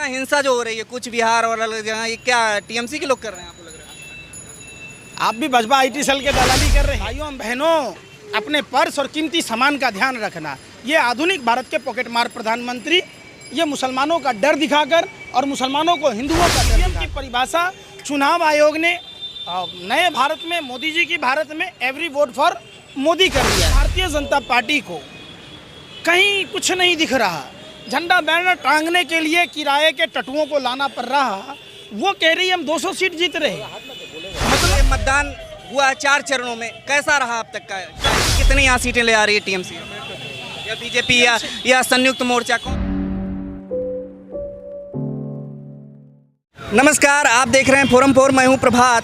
यहाँ हिंसा जो हो रही है कुछ बिहार और अलग जगह, ये क्या टीएमसी के लोग कर रहे हैं आपको लग रहा है? आप भी बजबा IT सेल के दलाली कर रहे हैं। भाइयों बहनों, अपने पर्स और कीमती सामान का ध्यान रखना। ये आधुनिक भारत के पॉकेट मार प्रधानमंत्री ये मुसलमानों का डर दिखाकर और मुसलमानों को हिंदुओं का डर की परिभाषा चुनाव आयोग ने नए भारत में, मोदी जी की भारत में एवरी वोट फॉर मोदी कर दिया। भारतीय जनता पार्टी को कहीं कुछ नहीं दिख रहा। झंडा बैनर टांगने के लिए किराए के टटुओं को लाना पड़ रहा। वो कह रही है हम 200 सीट जीत रहे। मतलब मतदान हुआ 4 चरणों में, कैसा रहा अब तक का? कितनी यहाँ सीटें ले आ रही है टीएमसी या बीजेपी या संयुक्त मोर्चा को? नमस्कार, आप देख रहे हैं फोरम 4, मैं हूँ प्रभात।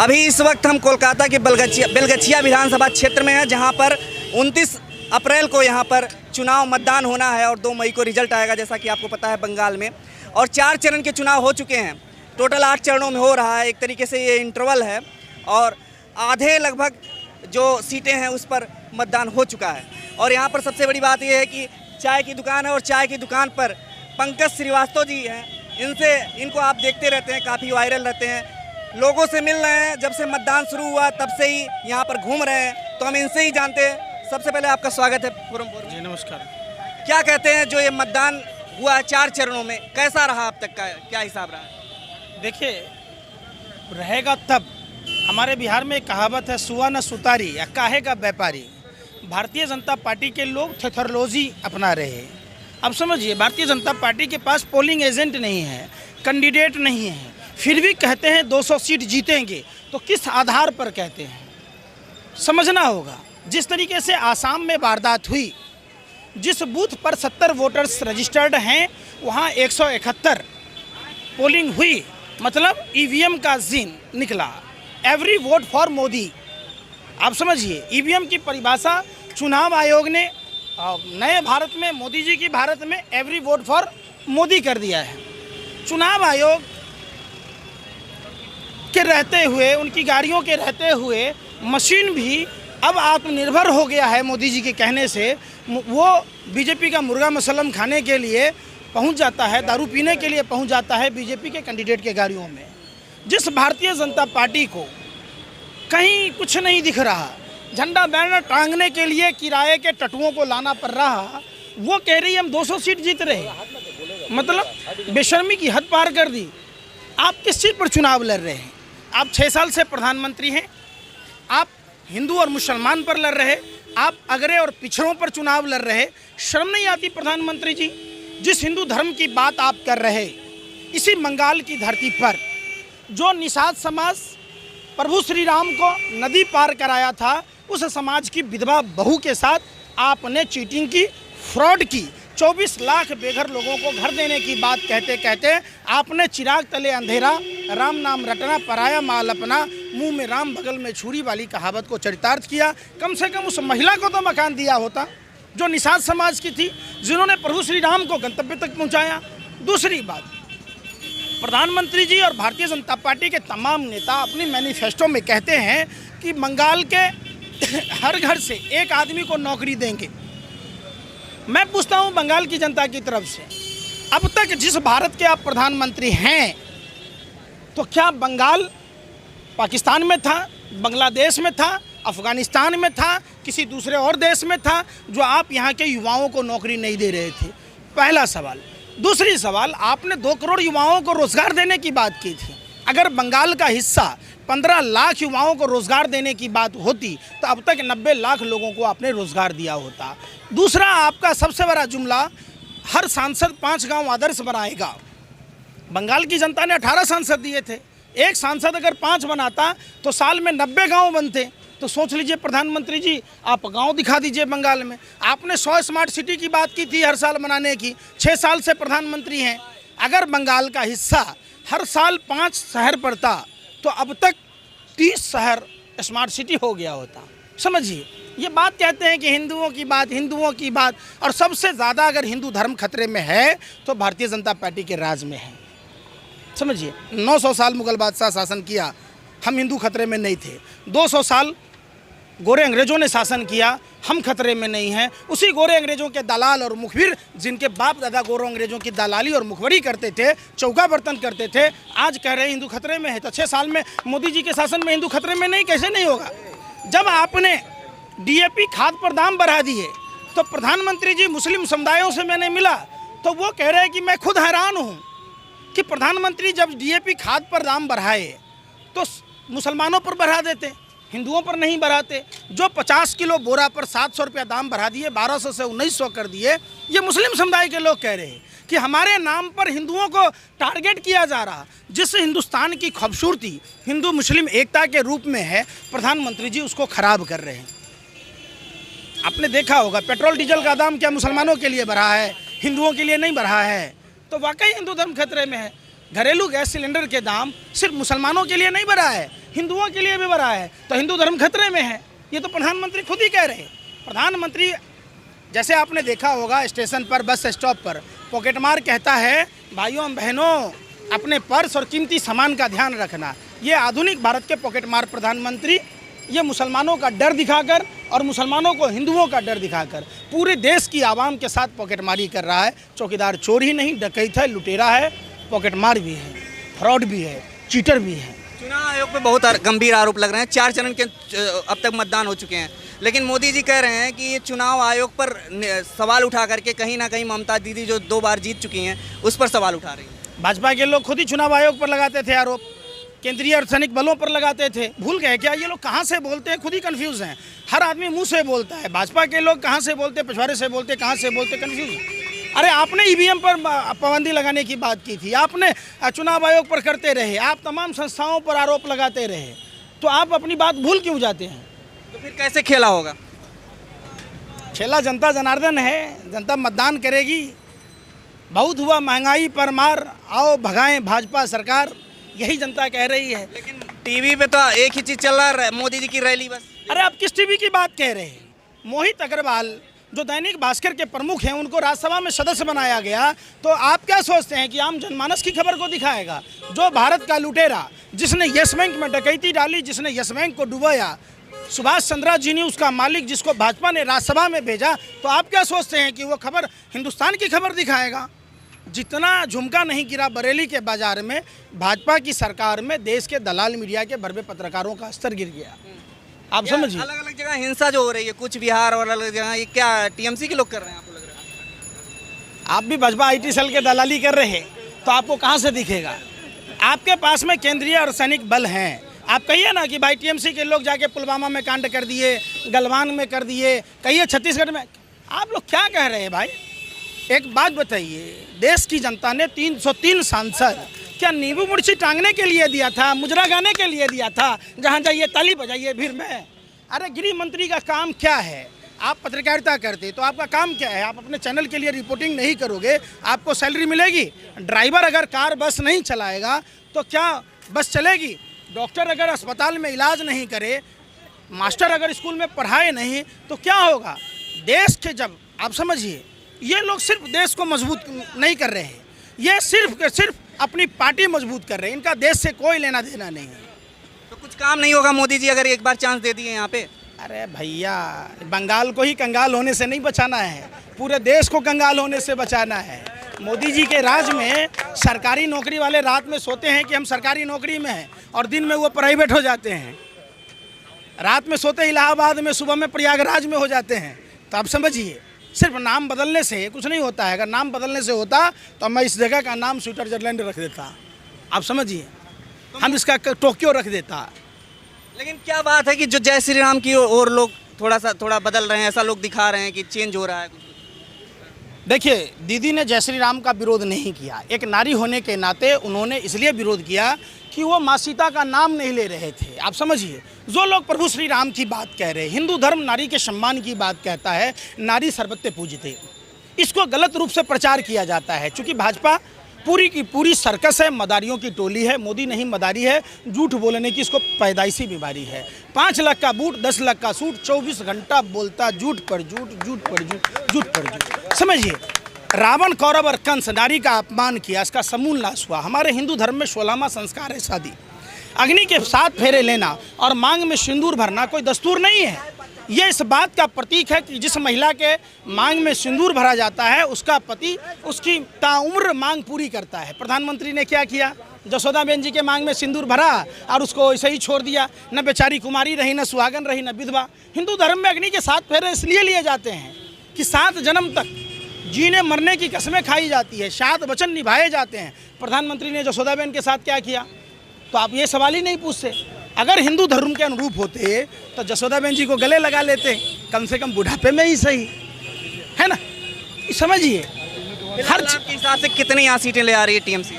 अभी इस वक्त हम कोलकाता के बेलगछिया विधानसभा क्षेत्र में हैं, जहाँ पर 29 अप्रैल को यहाँ पर चुनाव मतदान होना है और 2 मई को रिजल्ट आएगा, जैसा कि आपको पता है बंगाल में। और 4 चरण के चुनाव हो चुके हैं, टोटल 8 चरणों में हो रहा है। एक तरीके से ये इंटरवल है और आधे लगभग जो सीटें हैं उस पर मतदान हो चुका है। और यहाँ पर सबसे बड़ी बात यह है कि चाय की दुकान है और चाय की दुकान पर पंकज श्रीवास्तव जी हैं। इनको आप देखते रहते हैं, काफ़ी वायरल रहते हैं, लोगों से मिल रहे हैं। जब से मतदान शुरू हुआ तब से ही यहाँ पर घूम रहे हैं, तो हम इनसे ही जानते हैं। सबसे पहले आपका स्वागत है फोरम 4 जी नमस्कार। क्या कहते हैं, जो ये मतदान हुआ 4 चरणों में, कैसा रहा अब तक का, क्या हिसाब रहा? देखिए, रहेगा तब। हमारे बिहार में एक कहावत है, सुआ न सुतारी या काहे का व्यापारी। भारतीय जनता पार्टी के लोग थेथरोलॉजी अपना रहे हैं। अब समझिए, भारतीय जनता पार्टी के पास पोलिंग एजेंट नहीं है, कैंडिडेट नहीं है, फिर भी कहते हैं 200 सीट जीतेंगे। तो किस आधार पर कहते हैं, समझना होगा। जिस तरीके से आसाम में वारदात हुई, जिस बूथ पर 70 वोटर्स रजिस्टर्ड हैं वहाँ 171 पोलिंग हुई, मतलब EVM का जीन निकला, एवरी वोट फॉर मोदी। आप समझिए, EVM की परिभाषा चुनाव आयोग ने नए भारत में, मोदी जी की भारत में एवरी वोट फॉर मोदी कर दिया है। चुनाव आयोग के रहते हुए, उनकी गाड़ियों के रहते हुए मशीन भी अब आत्मनिर्भर हो गया है। मोदी जी के कहने से वो बीजेपी का मुर्गा मसलम खाने के लिए पहुंच जाता है, दारू पीने के लिए पहुंच जाता है बीजेपी के कैंडिडेट के गाड़ियों में। जिस भारतीय जनता पार्टी को कहीं कुछ नहीं दिख रहा, झंडा बैनर टांगने के लिए किराए के टटुओं को लाना पड़ रहा, वो कह रही है हम 200 सीट जीत रहे। मतलब बेशर्मी की हद पार कर दी। आप किस चीज़ पर चुनाव लड़ रहे हैं? आप 6 साल से प्रधानमंत्री हैं, आप हिंदू और मुसलमान पर लड़ रहे, आप अगरे और पिछड़ों पर चुनाव लड़ रहे। शर्म नहीं आती प्रधानमंत्री जी? जिस हिंदू धर्म की बात आप कर रहे, इसी बंगाल की धरती पर जो निषाद समाज प्रभु श्री राम को नदी पार कराया था, उस समाज की विधवा बहू के साथ आपने चीटिंग की, फ्रॉड की। 24 लाख बेघर लोगों को घर देने की बात कहते कहते आपने चिराग तले अंधेरा, राम नाम रटना, पराया माल अपना, मुंह में राम बगल में छुरी वाली कहावत को चरितार्थ किया। कम से कम उस महिला को तो मकान दिया होता जो निषाद समाज की थी, जिन्होंने प्रभु श्री राम को गंतव्य तक पहुंचाया। दूसरी बात, प्रधानमंत्री जी और भारतीय जनता पार्टी के तमाम नेता अपनी मैनिफेस्टो में कहते हैं कि बंगाल के हर घर से एक आदमी को नौकरी देंगे। मैं पूछता हूं बंगाल की जनता की तरफ से, अब तक जिस भारत के आप प्रधानमंत्री हैं, तो क्या बंगाल पाकिस्तान में था, बांग्लादेश में था, अफगानिस्तान में था, किसी दूसरे और देश में था, जो आप यहाँ के युवाओं को नौकरी नहीं दे रहे थे? पहला सवाल। दूसरी सवाल, आपने 2 करोड़ युवाओं को रोज़गार देने की बात की थी। अगर बंगाल का हिस्सा 15 लाख युवाओं को रोज़गार देने की बात होती तो अब तक 90 लाख लोगों को आपने रोज़गार दिया होता। दूसरा, आपका सबसे बड़ा जुमला, हर सांसद 5 गांव आदर्श बनाएगा। बंगाल की जनता ने 18 सांसद दिए थे। एक सांसद अगर 5 बनाता तो साल में 90 गांव बनते। तो सोच लीजिए प्रधानमंत्री जी, आप गांव दिखा दीजिए बंगाल में। आपने 100 स्मार्ट सिटी की बात की थी हर साल बनाने की, 6 साल से प्रधानमंत्री हैं। अगर बंगाल का हिस्सा हर साल 5 शहर पड़ता तो अब तक 30 शहर स्मार्ट सिटी हो गया होता। समझिए, ये बात कहते हैं कि हिंदुओं की बात, और सबसे ज़्यादा अगर हिंदू धर्म खतरे में है तो भारतीय जनता पार्टी के राज में है। समझिए, 900 साल मुगल बादशाह शासन किया, हम हिंदू खतरे में नहीं थे। 200 साल गोरे अंग्रेजों ने शासन किया, हम खतरे में नहीं हैं। उसी गोरे अंग्रेजों के दलाल और मुखबिर, जिनके बाप दादा गोरे अंग्रेजों की दलाली और मुखबरी करते थे, चौका बर्तन करते थे, आज कह रहे हैं हिंदू खतरे में है। तो 6 साल में मोदी जी के शासन में हिंदू खतरे में नहीं, कैसे नहीं होगा? जब आपने डीएपी खाद पर दाम बढ़ा दिए तो प्रधानमंत्री जी मुस्लिम समुदायों से मैंने मिला तो वो कह रहे हैं कि मैं खुद हैरान हूँ कि प्रधानमंत्री जब डीएपी खाद पर दाम बढ़ाए तो मुसलमानों पर बढ़ा देते, हिंदुओं पर नहीं बढ़ाते। जो 50 किलो बोरा पर 700 रुपया दाम बढ़ा दिए, 1200 से 1900 कर दिए। ये मुस्लिम समुदाय के लोग कह रहे हैं कि हमारे नाम पर हिंदुओं को टारगेट किया जा रहा। जिस हिंदुस्तान की खूबसूरती हिंदू मुस्लिम एकता के रूप में है, प्रधानमंत्री जी उसको खराब कर रहे हैं। आपने देखा होगा पेट्रोल डीजल का दाम क्या मुसलमानों के लिए बढ़ा है, हिंदुओं के लिए नहीं बढ़ा है। तो वाकई हिंदू धर्म खतरे में है। घरेलू गैस सिलेंडर के दाम सिर्फ मुसलमानों के लिए नहीं बढ़ा है, हिंदुओं के लिए भी बढ़ा है। तो हिंदू धर्म खतरे में है, ये तो प्रधानमंत्री खुद ही कह रहे हैं। प्रधानमंत्री जैसे आपने देखा होगा स्टेशन पर, बस स्टॉप पर पॉकेटमार कहता है भाइयों बहनों अपने पर्स और कीमती सामान का ध्यान रखना। ये आधुनिक भारत के पॉकेटमार प्रधानमंत्री ये मुसलमानों का डर दिखाकर और मुसलमानों को हिंदुओं का डर दिखाकर पूरे देश की आवाम के साथ पॉकेटमारी कर रहा है। चौकीदार चोर ही नहीं, डकैत है, लुटेरा है, पॉकेटमार भी है, फ्रॉड भी है, चीटर भी है। चुनाव आयोग पे बहुत गंभीर आरोप लग रहे हैं। 4 चरण के अब तक मतदान हो चुके हैं, लेकिन मोदी जी कह रहे हैं कि ये चुनाव आयोग पर सवाल उठा करके कहीं ना कहीं ममता दीदी जो 2 बार जीत चुकी हैं उस पर सवाल उठा रही हैं। भाजपा के लोग खुद ही चुनाव आयोग पर लगाते थे आरोप, केंद्रीय अर्धसैनिक बलों पर लगाते थे। भूल गए क्या? ये लोग कहाँ से बोलते हैं खुद ही कंफ्यूज हैं। हर आदमी मुंह से बोलता है, भाजपा के लोग कहाँ से बोलते, पिछवाड़े से बोलते, कहाँ से बोलते, कंफ्यूज है। अरे आपने ईवीएम पर पाबंदी लगाने की बात की थी, आपने चुनाव आयोग पर करते रहे, आप तमाम संस्थाओं पर आरोप लगाते रहे, तो आप अपनी बात भूल क्यों जाते हैं? तो फिर कैसे खेला होगा? खेला जनता जनार्दन है, जनता मतदान करेगी। बहुत हुआ महंगाई पर मार, आओ भगाएं भाजपा सरकार, यही जनता कह रही है। लेकिन टीवी पे तो एक ही चीज़ चल रहा है, मोदी जी की रैली बस। अरे आप किस टीवी की बात कह रहे हैं? मोहित अग्रवाल जो दैनिक भास्कर के प्रमुख हैं उनको राज्यसभा में सदस्य बनाया गया, तो आप क्या सोचते हैं कि आम जनमानस की खबर को दिखाएगा? जो भारत का लुटेरा, जिसने यस बैंक में डकैती डाली, जिसने यस बैंक को डुबाया, सुभाष चंद्रा जी ने उसका मालिक, जिसको भाजपा ने राज्यसभा में भेजा, तो आप क्या सोचते हैं कि वो खबर हिंदुस्तान की खबर दिखाएगा? जितना झुमका नहीं गिरा बरेली के बाजार में, भाजपा की सरकार में देश के दलाल मीडिया के भरवे पत्रकारों का स्तर गिर गया। आप समझिए, अलग अलग जगह हिंसा जो हो रही है, कुछ बिहार और अलग जगह, ये क्या टीएमसी के लोग कर रहे हैं? आपको लग रहा है आप भी भाजपा आईटी सेल के दलाली कर रहे हैं, तो आपको कहाँ से दिखेगा? आपके पास में केंद्रीय अर्धसैनिक बल हैं। आप कहिए ना कि भाई टीएमसी के लोग जाके पुलवामा में कांड कर दिए, गलवान में कर दिए, कहिए छत्तीसगढ़ में। आप लोग क्या कह रहे हैं भाई? एक बात बताइए, देश की जनता ने 303 सांसद क्या नींबू मिर्ची टांगने के लिए दिया था, मुजरा गाने के लिए दिया था, जहाँ जाइए ताली बजाइए भीड़ में? अरे गृह मंत्री का काम क्या है? आप पत्रकारिता करते तो आपका काम क्या है? आप अपने चैनल के लिए रिपोर्टिंग नहीं करोगे, आपको सैलरी मिलेगी? ड्राइवर अगर कार बस नहीं चलाएगा तो क्या बस चलेगी? डॉक्टर अगर अस्पताल में इलाज नहीं करे, मास्टर अगर स्कूल में पढ़ाए नहीं, तो क्या होगा? देश के जब आप समझिए, ये लोग सिर्फ देश को मजबूत नहीं कर रहे हैं, ये सिर्फ अपनी पार्टी मजबूत कर रहे हैं, इनका देश से कोई लेना देना नहीं है। तो कुछ काम नहीं होगा मोदी जी अगर एक बार चांस दे दिए यहाँ पे? अरे भैया, बंगाल को ही कंगाल होने से नहीं बचाना है, पूरे देश को कंगाल होने से बचाना है। मोदी जी के राज में सरकारी नौकरी वाले रात में सोते हैं कि हम सरकारी नौकरी में हैं, और दिन में वो प्राइवेट हो जाते हैं। रात में सोते इलाहाबाद में, सुबह में प्रयागराज में हो जाते हैं। तो आप समझिए, सिर्फ नाम बदलने से कुछ नहीं होता है। अगर नाम बदलने से होता तो मैं इस जगह का नाम स्विट्जरलैंड रख देता। आप समझिए, हम इसका टोक्यो रख देता। लेकिन क्या बात है कि जो जय श्री राम की और लोग थोड़ा बदल रहे हैं, ऐसा लोग दिखा रहे हैं कि चेंज हो रहा है कुछ? देखिए, दीदी ने जय श्री राम का विरोध नहीं किया। एक नारी होने के नाते उन्होंने इसलिए विरोध किया कि वो माँ सीता का नाम नहीं ले रहे थे। आप समझिए, जो लोग प्रभु श्री राम की बात कह रहे हैं, हिंदू धर्म नारी के सम्मान की बात कहता है, नारी सर्वत्र पूज्यते, इसको गलत रूप से प्रचार किया जाता है। चूँकि भाजपा पूरी की पूरी सर्कस है, मदारियों की टोली है। मोदी नहीं मदारी है, झूठ बोलने की इसको पैदाइशी बीमारी है। 5 लाख का बूट, 10 लाख का सूट, 24 घंटा बोलता झूठ पर झूठ, झूठ पर झूठ, झूठ पर झूठ। समझिए, रावण, कौरव और कंस नारी का अपमान किया, इसका समूल नाश हुआ। हमारे हिंदू धर्म में 16वां संस्कार है शादी। अग्नि के 7 फेरे लेना और मांग में सिंदूर भरना कोई दस्तूर नहीं है। ये इस बात का प्रतीक है कि जिस महिला के मांग में सिंदूर भरा जाता है उसका पति उसकी ताउम्र मांग पूरी करता है। प्रधानमंत्री ने क्या किया, जसोदाबेन जी के मांग में सिंदूर भरा और उसको ऐसे ही छोड़ दिया। न बेचारी कुमारी रही, न सुहागन रही, न विधवा। हिंदू धर्म में अग्नि के 7 फेरे इसलिए लिए जाते हैं कि 7 जन्म तक जीने मरने की कसमें खाई जाती है, 7 वचन निभाए जाते हैं। प्रधानमंत्री ने जसोदाबेन के साथ क्या किया, तो आप ये सवाल ही नहीं पूछते। अगर हिंदू धर्म के अनुरूप होते तो जसोदाबेन जी को गले लगा लेते, कम से कम बुढ़ापे में ही सही, है ना। समझिए हर के हिसाब से कितनी यहाँ सीटें ले आ रही है टीएमसी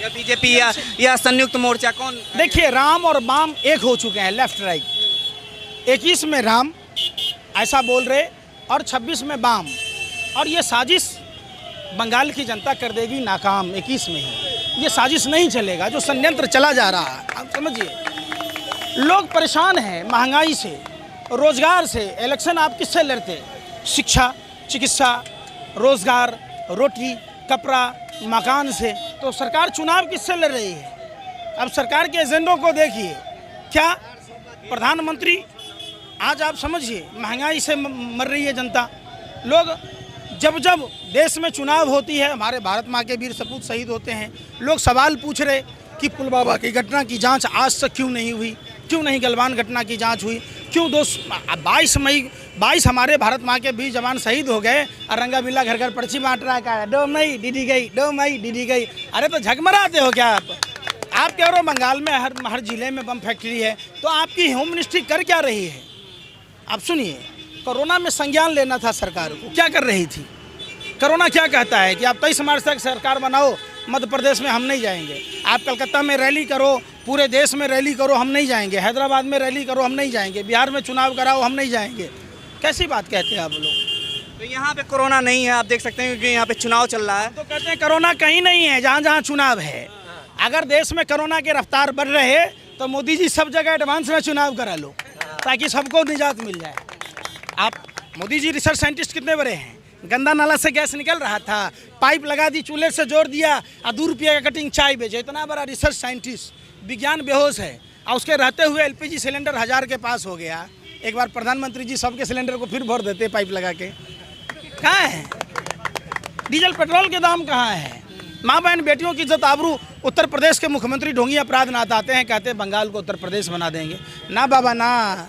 या बीजेपी या संयुक्त मोर्चा, कौन? देखिए, राम और बाम एक हो चुके हैं, लेफ्ट राइट। 21 में राम ऐसा बोल रहे और 26 में बाम, और ये साजिश बंगाल की जनता कर देगी नाकाम 21 में ही। ये साजिश नहीं चलेगा, जो षड्यंत्र चला जा रहा है। आप समझिए, लोग परेशान हैं महंगाई से, रोजगार से। इलेक्शन आप किससे लड़ते? शिक्षा, चिकित्सा, रोजगार, रोटी, कपड़ा, मकान से। तो सरकार चुनाव किससे लड़ रही है? अब सरकार के एजेंडों को देखिए। क्या प्रधानमंत्री, आज आप समझिए, महंगाई से मर रही है जनता। लोग जब जब देश में चुनाव होती है, हमारे भारत माँ के वीर सपूत शहीद होते हैं, लोग सवाल पूछ रहे कि पुलवामा की घटना की जांच आज तक क्यों नहीं हुई, क्यों नहीं गलवान घटना की जांच हुई, क्यों 22 हमारे भारत माँ के वीर जवान शहीद हो गए और रंगा बिल्ला घर घर पर्ची बांट रहा है, 2 मई दीदी गई, 2 मई दीदी गई। अरे तो झगमराते हो क्या आप कह रहे हो बंगाल में हर जिले में बम फैक्ट्री है, तो आपकी होम मिनिस्ट्री कर क्या रही है? आप सुनिए, कोरोना में संज्ञान लेना था सरकार को, क्या कर रही थी? कोरोना क्या कहता है कि आप 23 मार्च तक सरकार बनाओ, मध्य प्रदेश में हम नहीं जाएंगे। आप कलकत्ता में रैली करो, पूरे देश में रैली करो, हम नहीं जाएंगे। हैदराबाद में रैली करो, हम नहीं जाएंगे। बिहार में चुनाव कराओ, हम नहीं जाएंगे। कैसी बात कहते हैं आप लोग? तो यहाँ पे कोरोना नहीं है, आप देख सकते हैं, क्योंकि यहाँ पे चुनाव चल रहा है। तो कहते हैं कोरोना कहीं नहीं है जहाँ जहाँ चुनाव है। अगर देश में कोरोना की रफ्तार बढ़ रहे तो मोदी जी सब जगह एडवांस में चुनाव करा लो, ताकि सबको निजात मिल जाए। आप मोदी जी रिसर्च साइंटिस्ट कितने बड़े हैं? गंदा नाला से गैस निकल रहा था, पाइप लगा दी, चूल्हे से जोड़ दिया और 2 रुपये का कटिंग चाय बेचे। इतना बड़ा रिसर्च साइंटिस्ट, विज्ञान बेहोश है, और उसके रहते हुए एलपीजी सिलेंडर 1000 के पास हो गया। एक बार प्रधानमंत्री जी सबके सिलेंडर को फिर भर देते पाइप लगा के। कहाँ है डीजल पेट्रोल के दाम? कहाँ है? माँ बहन बेटियों की इज्जत आबरू। उत्तर प्रदेश के मुख्यमंत्री ढोंगी अपराध नाताते हैं, कहते हैं बंगाल को उत्तर प्रदेश बना देंगे। ना बाबा ना,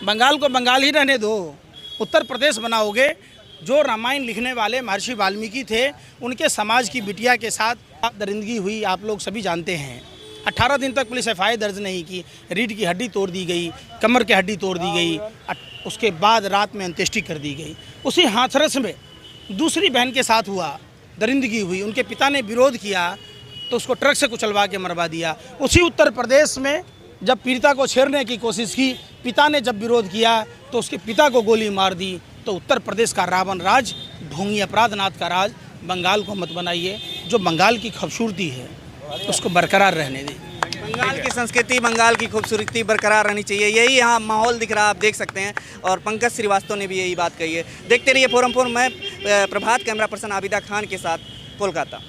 बंगाल को बंगाल ही रहने दो। उत्तर प्रदेश बनाओगे। जो रामायण लिखने वाले महर्षि वाल्मीकि थे, उनके समाज की बिटिया के साथ दरिंदगी हुई, आप लोग सभी जानते हैं। 18 दिन तक पुलिस एफआईआर दर्ज नहीं की, रीढ़ की हड्डी तोड़ दी गई, कमर की हड्डी तोड़ दी गई, उसके बाद रात में अंत्येष्टि कर दी गई। उसी हाथरस में दूसरी बहन के साथ हुआ, दरिंदगी हुई, उनके पिता ने विरोध किया तो उसको ट्रक से कुचलवा के मरवा दिया। उसी उत्तर प्रदेश में जब पीड़िता को छेड़ने की कोशिश की, पिता ने जब विरोध किया तो उसके पिता को गोली मार दी। तो उत्तर प्रदेश का रावण राज, ढोंगी अपराधनाथ का राज बंगाल को मत बनाइए। जो बंगाल की खूबसूरती है उसको बरकरार रहने दें। बंगाल की संस्कृति, बंगाल की खूबसूरती बरकरार रहनी चाहिए, यही यहाँ माहौल दिख रहा है, आप देख सकते हैं। और पंकज श्रीवास्तव ने भी यही बात कही है। देखते रहिए फोरम 4। मैं प्रभात, कैमरा पर्सन आबिदा खान के साथ, कोलकाता।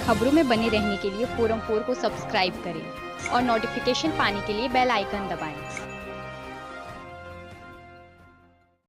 खबरों में बने रहने के लिए फोरम 4 को सब्सक्राइब करें और नोटिफिकेशन पाने के लिए बेल आइकन दबाएं।